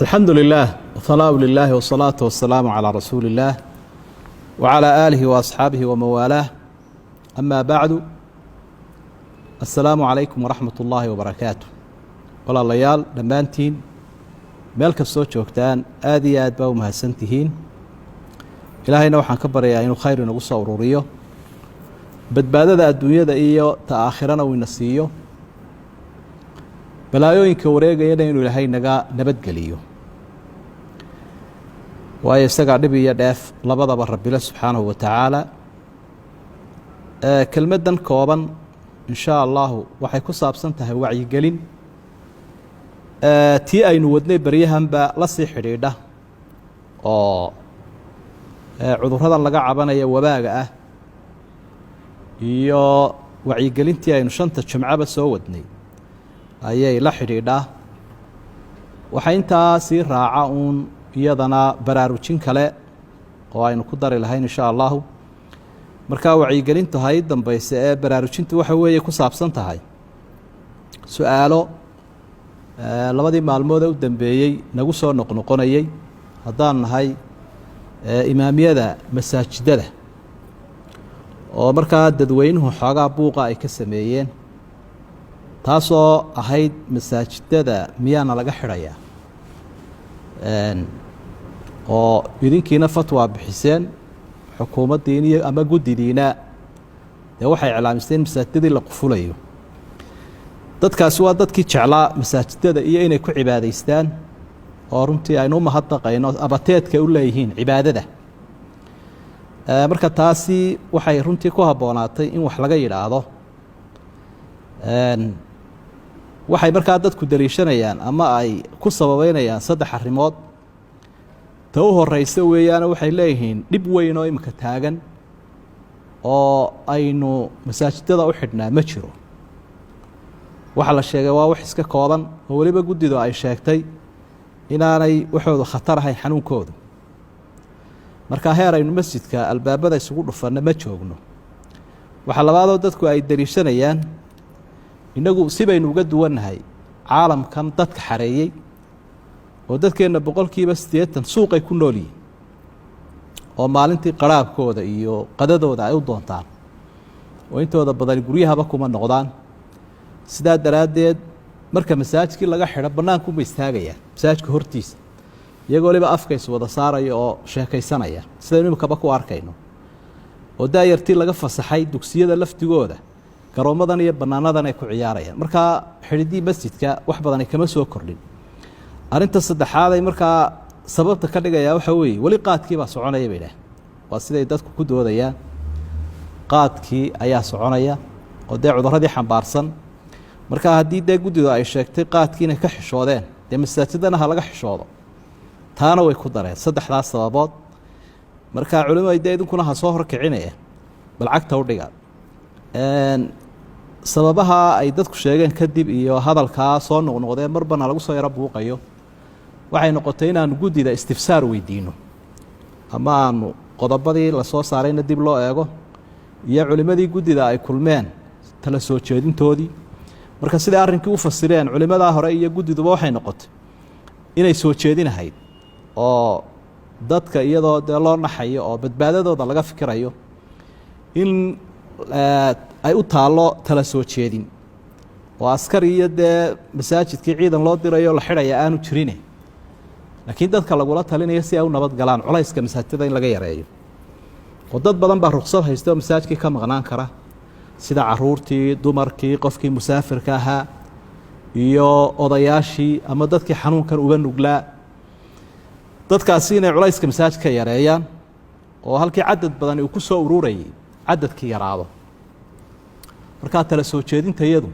الحمد لله وثناء لله والصلاة والسلام على رسول الله وعلى آله وأصحابه وموالاه أما بعد السلام عليكم ورحمة الله وبركاته ولا الليال دمانتين مالك الصوت وقتان آدي بأو مهسنتهين إلهينا وحن كبر يا إنه خير نقص أوروريه بدبادة الدنيا دا إيو تآخرنا ونسيه balaayooyinka wareegayana inuu ilaahay naga nabadgeliyo waayo isaga dhib iyo dheef labadaba rabbi subhanahu wa ta'ala kelmadan kooban insha Allah waxay ku saabsan tahay wacyi gelin tii aynu wadnay bariyahanba la sii xidhiidha oo cudurrada laga cabanaya wabaaga ah iyo wacyi gelintii aynu shanta jumcaba soo wadnay ayay la xidhiidhaa waxa intaa sii raaca uun iyadana baraarujin kale oo aynu ku dari lahayn insha Allah marka wacyigelintu hay dambayse ee baraarujintu waxa weeye ku saabsan tahay su'aalo labadii maalmood u dambeeyay nagu soo noqnoqonayay haddaan nahay imaamiyada masaajidada oo markaa dadweynuhu xoogaa buuqa ay ka sameeyeen taasoo ahayd masaajidada miyaana laga xidhayaa oo idinkiina fatwa bixiseen xukuumaddiina ama guddidiina dee waxay iclaamiseen masaajidadii la qufulayo dadkaasi waa dadkii jeclaa masaajidada iyo inay ku cibaadaystaan oo runtii aynu u mahadnaqayno abateedka u leeyihiin cibaadada marka taasi waxay runtii ku habboonaatay in wax laga yidhaahdo waxay markaa dadku daliishanayaan ama ay ku sababeynayaan saddex arrimood ta u horeysa weeyaan waxay leeyihiin dhib weyn oo imika taagan oo aynu masaajidada u xidhnaa ma jiro waxa la sheegay waa wax iska kooban oo waliba guddidu ay sheegtay inaanay waxoodu khatar ahayn xanuunkoodu marka heer aynu masjidka albaabada isugu dhufanna ma joogno waxa labaadoo dadku ay daliishanayaan inagu sibaynu uga duwannahay caalamkan dadka xareeyey oo dadkeenna boqolkiiba 80 suuqay ku nool yihiin oo maalintii qaraabkooda iyo qadadooda ay u doontaan oo intooda badan guryahaba kuma noqdaan sidaa daraaddeed marka masaajidkii laga xidho bannaanku ma istaagayaan masaajidka hortiisa iyagoo liba afkays wada saaraya oo sheekaysanaya sidaynu imikaba ku arkayno oo daayartii laga fasaxay dugsiyada laftigooda garoomadan iyo bannaanadan ay ku ciyaarayaan markaa xidhidii masjidka wax badan ay kama soo kordhin arrinta saddexaad ay markaa sababta ka dhigayaa waxa weeye weli qaadkii baa soconaya bay dhaah waa siday dadku ku doodayaan qaadkii ayaa soconaya oo dee cudurradii xambaarsan markaa haddii dee guddidu ay sheegtay qaadkii inay ka xishoodeen dee masaajidana ha laga xishoodo taana way ku dareen saddexdaas sababood markaa culimadu dee idinkuna ha soo horkicinaya bal cagta u dhiga sababaha ay dadku sheegeen kadib iyo hadalkaa soo noqnoqdeen marbana lagu soo yaro buuqayo waxay noqotay inaanu guddida istifsaar weydiino ama aanu qodobadii la soo saarayna dib loo eego iyo culimadii guddida ay kulmeen tala soo jeedintoodii marka siday arrinkii u fasireen culimadaa hore iyo guddiduba waxay noqotay inay soo jeedinahayd oo dadka iyadoo dee loo naxayo oo badbaadadooda laga fikirayo in ay u taalo tala soo jeedin oo askari iyo dee masaajidkii ciidan loo dirayo la xidhaya aanu jirine laakiin dadka lagula talinayo si ay u nabad galaan culayska masaajidada in laga yareeyo oo dad badan baa ruqsad haysta oo masaajidkii ka maqnaan kara sida caruurtii dumarkii qofkii musaafirka ahaa iyo odayaashii ama dadkii xanuunkan uga nuglaa dadkaasi inay culayska masaajidka yareeyaan oo halkii cadad badan uu ku soo ururayay cadadkii yaraado markaa tala soo jeedinta iyadu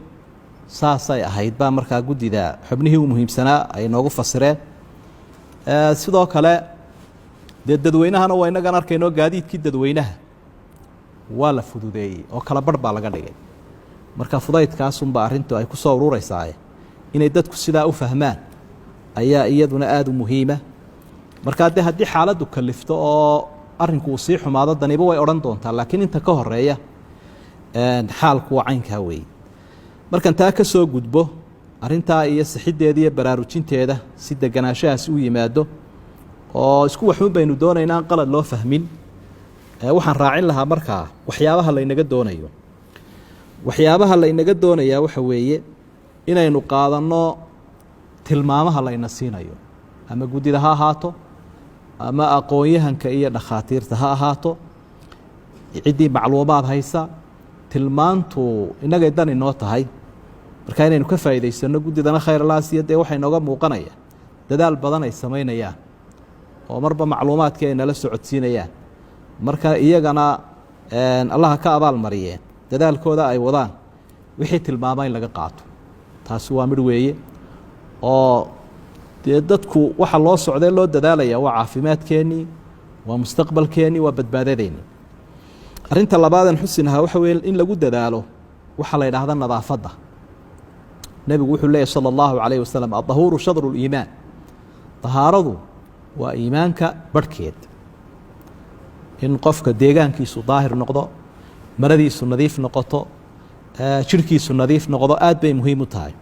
saasay ahayd baa markaa guddida xubnihii u muhiimsanaa ay noogu fasireen sidoo kale dee dadweynahana waa innagan arkayno gaadiidkii dadweynaha waa la fududeeyey oo kala barh baa laga dhigay marka fudaydkaasunba arrintu ay ku soo ururaysaa inay dadku sidaa u fahmaan ayaa iyaduna aada u muhiima markaa dee haddii xaaladdu kalifto oo arrinku uu sii xumaado daniba way odhan doontaa laakiin inta ka horeeya xaalku waa caynkaa weeye markan taa ka soo gudbo arrintaa iyo sixiddeeda iyo baraarujinteeda si deganaanshahaasi u yimaado oo isku waxuun baynu doonaynaa aan qalad loo fahmin waxaan raacin lahaa markaa waxyaabaha laynaga doonayo waxyaabaha laynaga doonayaa waxa weeye inaynu qaadanno tilmaamaha layna siinayo ama guddida ha ahaato ama aqoon-yahanka iyo dhakhaatiirta ha ahaato ciddii macluumaad haysa tilmaantu innagay dan inoo tahay marka inaynu ka faa'iidaysanno guddidana khayrlaasiya dee waxay nooga muuqanaya dadaal badan ay samaynayaan oo marba macluumaadkii ay nala socodsiinayaan marka iyagana allaha ka abaal mariyeen dadaalkooda ay wadaan wixii tilmaama in laga qaato taasi waa midh weeye oo dee dadku waxa loo socdee loo dadaalaya waa caafimaadkeennii waa mustaqbalkeennii waa badbaadadeennii arrinta labaadan xusinahaa waxa weye in lagu dadaalo waxaa la yidhaahda nadaafadda nebigu wuxuu leeyahy sala allahu calayh wasalam addahuuru shadru liimaan dahaaradu waa iimaanka barhkeed in qofka deegaankiisu daahir noqdo maradiisu nadiif noqoto jirhkiisu nadiif noqdo aad bay muhiim u tahay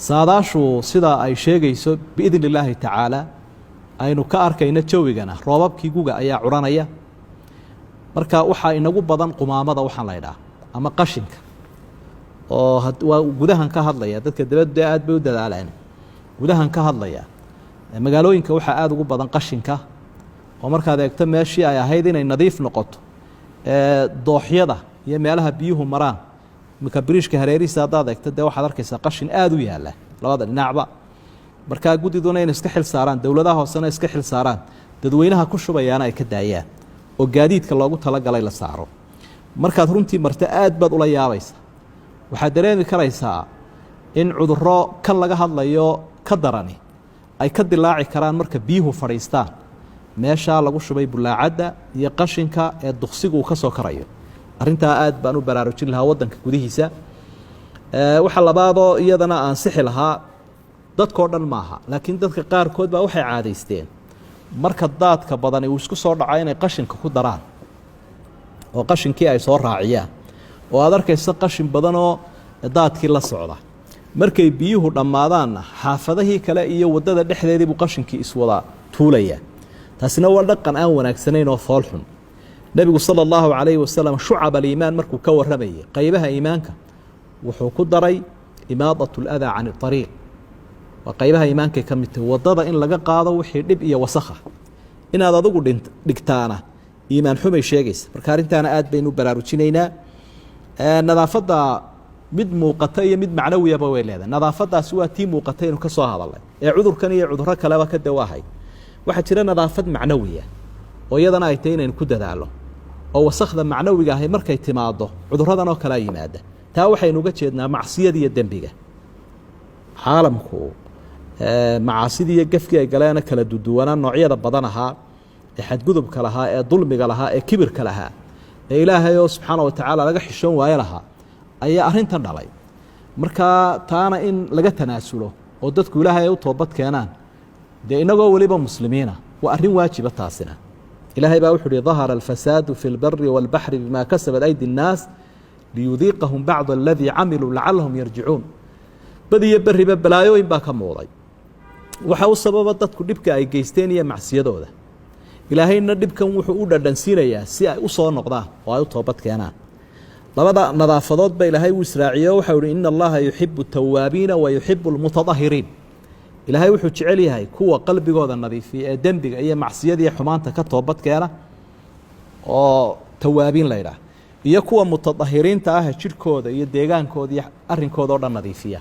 saadaashu sidaa ay sheegayso biidni illaahi tacaala aynu ka arkayno jawigana roobabkii guga ayaa curanaya marka waxaa inagu badan qumaamada waxaan la ydhaha ama qashinka oo waa gudahan ka hadlaya dadka dabadda aad bay u dadaalaan gudahan ka hadlaya magaalooyinka waxaa aada ugu badan qashinka oo markaad eegto meeshii ay ahayd inay nadiif noqoto dooxyada iyo meelaha biyuhu maraan iminka biriishka hareerihiisa haddaad eegto dee waxaad arkaysaa qashin aada u yaalla labada dhinacba markaa guddiduna inay iska xil saaraan dowladaha hoosena iska xil saaraan dadweynaha ku shubayaana ay ka daayaan oo gaadiidka loogu talagalay la saaro markaad runtii marto aad baad ula yaabaysa waxaad dareemi karaysaa in cudurro kan laga hadlayo ka darani ay ka dilaaci karaan marka biyuhu fadhiistaan meeshaa lagu shubay bulaacadda iyo qashinka ee duqsigu uu ka soo karayo arrintaa aad baan u baraarujin lahaa waddanka gudihiisa waxa labaadoo iyadana aan sixi lahaa dadkao dhan maaha laakiin dadka qaarkood baa waxay caadaysteen marka daadka badani uu isku soo dhaco inay qashinka ku daraan oo qashinkii ay soo raaciyaan oo aad arkaysa qashin badanoo daadkii la socda markay biyuhu dhammaadaanna xaafadahii kale iyo waddada dhexdeedii buu qashinkii iswada tuulaya taasina waa dhaqan aan wanaagsanayn oo foolxun nebigu sala allahu calayhi wasalam shucab aliimaan markuu ka warramayay qaybaha iimaanka wuxuu ku daray imaadat aladaa can iariiq waa qaybaha iimaankay ka mid tahay waddada in laga qaado wixii dhib iyo wasakha inaad adigu dhigtaana iimaan xumay sheegaysa marka arrintaana aad baynu u baraarujinaynaa nadaafadda mid muuqata iyo mid macnawiyaba way leedahay nadaafaddaasi waa tii muuqatay inu ka soo hadalnay ee cudurkan iyo cudurro kaleba ka dawaahay waxaa jira nadaafad macnawiya oo iyadana ay tahay inaynu ku dadaalo oo wasakhda macnawiga ahay markay timaado cudurradan oo kalea yimaada taa waxaynu uga jeednaa macsiyada iyo dembiga caalamku macaasidii iyo gefkii ay galeena kala duduwanaa noocyada badan ahaa ee xadgudubka lahaa ee dulmiga lahaa ee kibirka lahaa ee ilaahay oo subxaana wa tacaala laga xishoon waayo lahaa ayaa arrintan dhalay markaa taana in laga tanaasulo oo dadku ilaahay ay u toobad keenaan dee inagoo weliba muslimiina waa arrin waajiba taasina ilaahay baa wuxuu uhi dahara alfasaadu fi lbari wاlbaxri bima kasabat aydi الnaas liyudiiqahum bacd aladii camiluu lacalahum yarjicuun badiyo beriba balaayooyin baa ka muuqday waxa u sababa dadku dhibka ay geysteen iyo macsiyadooda ilaahayna dhibkan wuxuu u dhadhansiinayaa si ay u soo noqdaan oo ay u toobad keenaan labada nadaafadood ba ilaahay uu israaciyo waxau ihi ina allaha yuxibu tawaabiina wa yuxibu lmutadahiriin ilaahay wuxuu jecel yahay kuwa qalbigooda nadiifiya ee dembiga iyo macsiyadiiyo xumaanta ka toobad keena oo tawaabiin la ydhaah iyo kuwa mutadahiriinta ah jidhkooda iyo deegaankooda iyo arrinkooda o dhan nadiifiya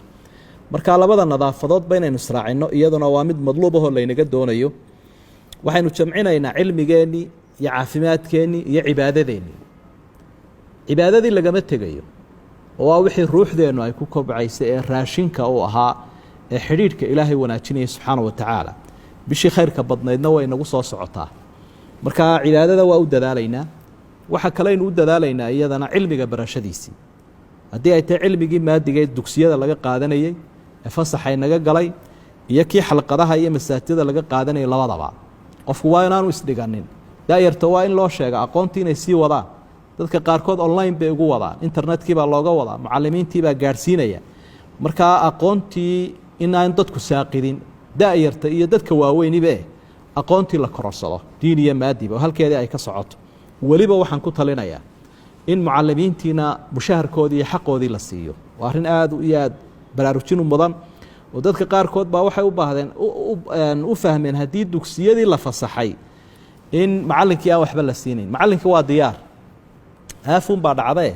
marka labada nadaafadoodba inaynu israacino iyaduna waa mid madluubahoo laynaga doonayo waxaynu jamcinaynaa cilmigeennii iyo caafimaadkeennii iyo cibaadadeennii cibaadadii lagama tegayo oo waa wixii ruuxdeennu ay ku kobcaysay ee raashinka uu ahaa ee xidhiidhka ilaahay wanaajinaya subxaana wa tacaala bishii khayrka badnaydna way nagu soo socotaa marka cibaadada waa u dadaalaynaa waxa kaleynu u dadaalaynaa iyadana cilmiga barashadiisii haddii ay tahay cilmigii maadigee dugsiyada laga qaadanayey ee fasaxay naga galay iyo kii xalqadaha iyo masaajida laga qaadanayay labadaba qofku waa inaanu isdhiganin daayarta waa in loo sheega aqoontii inay sii wadaan dadka qaarkood online bay ugu wadaan internetkii baa looga wadaa mucalimiintii baa gaadhsiinaya markaa aqoontii inaan dadku saaqidin da'yarta iyo dadka waaweynibe aqoontii la kororsado diin iyo maadiba oo halkeedii ay ka socoto weliba waxaan ku talinayaa in mucalimiintiina mushaharkoodii iyo xaqoodii la siiyo waa arrin aad iyo aad baraarujin u mudan oo dadka qaarkood baa waxay u baahdeen u fahmeen haddii dugsiyadii la fasaxay in macallinkii aan waxba la siinayn macallinkii waa diyaar aafuun baa dhacdee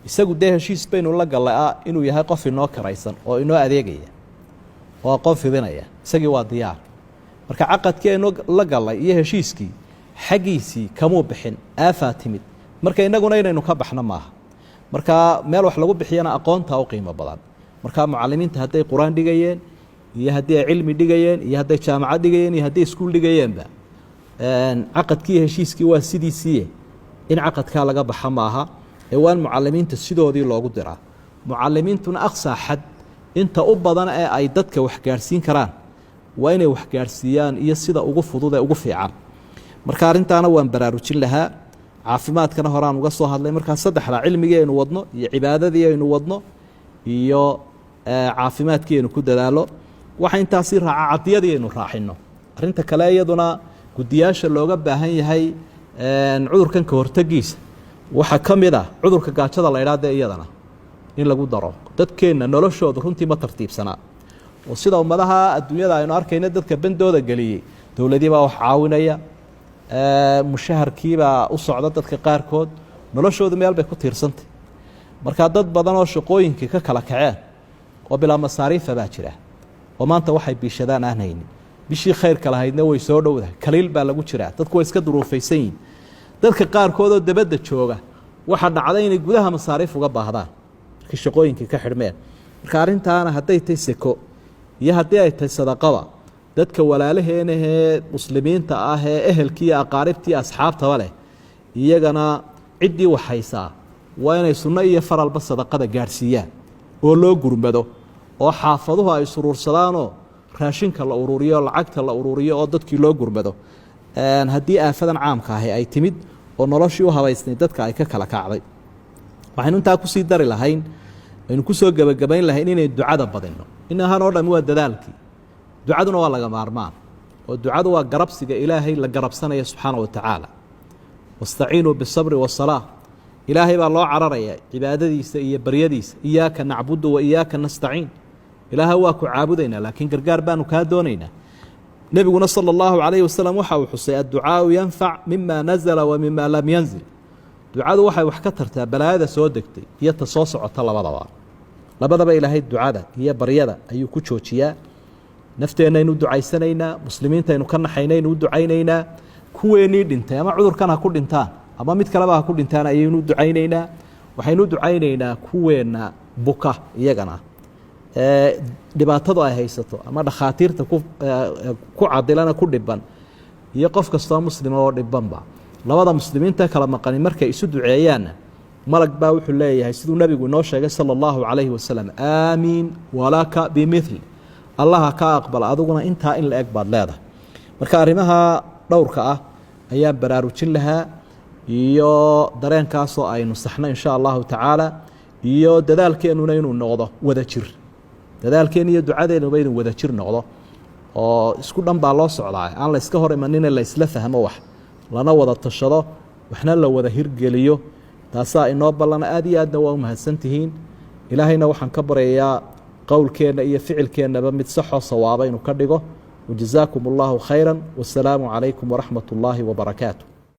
isagu dee heshiis baynu la gallay inuu yahay qof inoo karaysan oo inoo adeegaya oo aqoon fidinaya isagii waa diyaar marka caqadkii aynu la gallay iyo heshiiskii xaggiisii kamuu bixin aafaa timid marka innaguna inaynu ka baxno maaha marka meel wax lagu bixiyana aqoontaa u qiimo badan marka mucalimiinta hadday qur-aan dhigayeen iyo haddii ay cilmi dhigayeen iyo hadday jaamacad dhigayeen iyo hadday iskuul dhigayeenba caqadkii iyo heshiiskii waa sidiisiiye in caqadkaa laga baxa maaha ee waan mucalimiinta sidoodii loogu diraa mucalimiintuna aqsaa xad inta u badan ee ay dadka waxgaadhsiin karaan waa inay waxgaadhsiiyaan iyo sida ugu fudud ee ugu fiican marka arrintaana waan baraarujin lahaa caafimaadkana horaan uga soo hadlay markaa saddexdaa cilmigii aynu wadno iyo cibaadadii aynu wadno iyo caafimaadkii aynu ku dadaalo waxa intaasii raaca cadiyadii aynu raacino arrinta kale iyaduna guddiyaasha looga baahan yahay cudurkan ka hortagiisa waxaa ka mid ah cudurka gaajada la idhaahde iyadana in lagu daro dadkeenna noloshoodu runtii ma tartiibsanaa oo sida ummadaha adduunyada aynu arkayna dadka bandooda geliyey dowladii baa wax caawinaya mushaharkiibaa u socda dadka qaarkood noloshoodu meel bay ku tiirsantay markaa dad badan oo shaqooyinkii ka kala kaceen oo bilaa masaariifa baa jira oo maanta waxay biishadaan aan haynin bishii khayrka lahaydna way soo dhowdahay kaliil baa lagu jiraa dadku way iska duruufaysan yihin dadka qaarkood oo dabadda jooga waxaa dhacday inay gudaha masaariif uga baahdaan markii shaqooyinkii ka xidhmeen marka arrintaana hadday tahay seko iyo haddii ay tahay sadaqaba dadka walaalaheenahee muslimiinta ah ee ehelkii iyo aqaaribtii asxaabtaba leh iyagana ciddii waxhaysaa waa inay sunno iyo faralba sadaqada gaadhsiiyaan oo loo gurmado oo xaafaduhu ay suruursadaanoo raashinka la ururiyo lacagta la ururiyo oo dadkii loo gurmado haddii aafadan caamka ahi ay timid oo noloshii u habaysnay dadka ay ka kala kacday waxaynu intaa kusii dari lahayn aynu kusoo gebagabayn lahayn inay ducada badino inahan oo dhami waa dadaalkii ducaduna waa laga maarmaan oo ducadu waa garabsiga ilaahay la garabsanaya subxaana wa tacaala wastaciinuu bisabri wasalaa ilaahay baa loo cararaya cibaadadiisa iyo baryadiisa iyaaka nacbudu wa iyaaka nastaciin ilaaha waa ku caabudaynaa laakiin gargaar baanu kaa doonaynaa nebiguna sala allahu calayhi wasalam waxa uu xusay adducaau yanfac mima nazala wa mima lam yanzil ducadu waxay wax ka tartaa balaayada soo degtay iyo ta soo socota labadaba ilaahay ducada iyo baryada ayuu ku joojiyaa nafteenaynu ducaysanaynaa muslimiintaynu ka naxaynaynu u ducaynaynaa kuweenii dhintay ama cudurkan ha ku dhintaan ama mid kaleba ha ku dhintaan ayaynu ducaynaynaa waxaynu ducaynaynaa kuweenna buka iyagana dhibaatadu ay haysato ama dhakhaatiirta ku cadilana ku dhiban iyo qof kastoo muslima oo dhibanba labada muslimiinta kala maqani markay isu duceeyaanna malag baa wuxuu leeyahay siduu nebigu inoo sheegay sala allahu calayhi wasalam aamiin walaka bimithli allaha ka aqbal adiguna intaa in la eg baad leedahay marka arrimaha dhowrka ah ayaan baraarujin lahaa iyo dareenkaasoo aynu saxno insha allahu tacaala iyo dadaalkeennuna inuu noqdo wada jir dadaalkeen iyo ducadeennuba inuu wada jir noqdo oo isku dhan baa loo socdaa aan la iska hor imanina la isla fahmo wax lana wada tashado waxna la wada hirgeliyo taasaa inoo ballana aad iyo aadna waa u mahadsantihiin ilaahayna waxaan ka baryayaa qowlkeenna iyo ficilkeennaba mid saxoo sawaaba inuu ka dhigo wajazaakum allahu khayra wasalaamu calaykum waraxmat ullaahi wabarakaatu